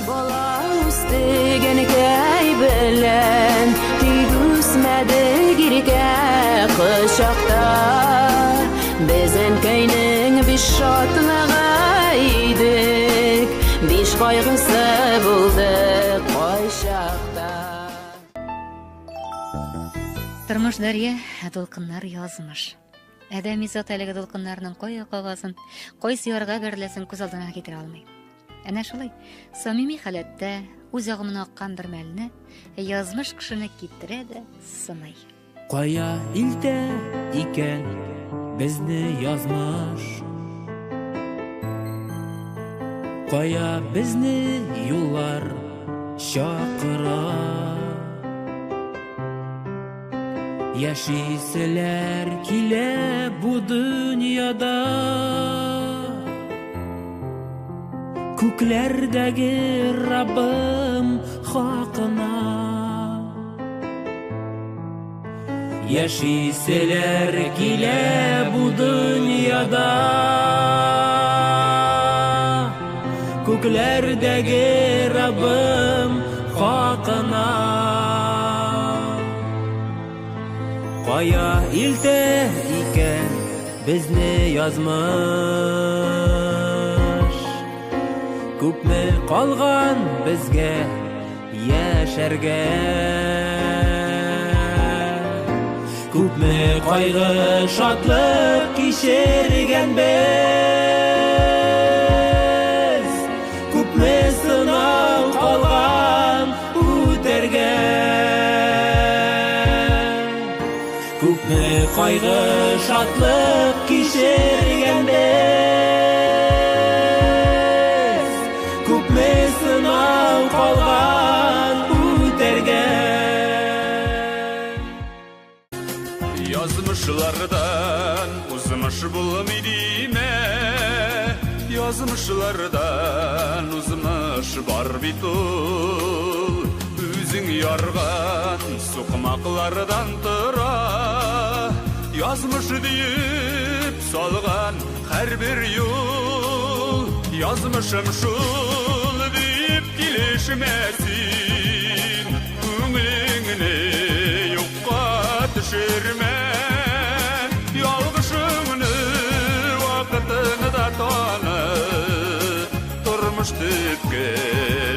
Bola üstügen kay bilen Tügüsmedi girge kışakta Bezen kayning bir şatlığaydık Biş kaygısı bulduk koyşakta Тормыш Дарья, толкыннар язмыш. Әдәми зат әлеге толкыннарның кая кагазын, кайсы ярга берләсен күз алдына китерә алмый. Әнә шулай, самими халәттә үз агымына аккан бер мәлне язмыш кешене китерә дә сынай. Кая илтә икән безне язмыш? Кая безне юллар чакыра? Яшиселәр килә бу дөньяда Күкләрдәге Раббым хакына Яшиселәр килә бу дөньяда Күкләрдәге Раббым хакына Кая илтә икән безне язмыш? Күпме калган безгә яшәргә? Күпме кайгы шатлык кичергән без? Күпме сынау калган үтәргә? Күпме кайгы шатлык кичергән без? Күпме сынау калган үтәргә? Язмышлардан узмыш булмыйдыме? Язмышлардан узмыш бар бит ул. Үзең ярган сукмаклардан тора Язмыш дип салган һәрбер юл Язмышым шул дип килешмәсин Күңлеңне юкка төшермә Ялгышыңны вакытыңда таны Тормыш төпкә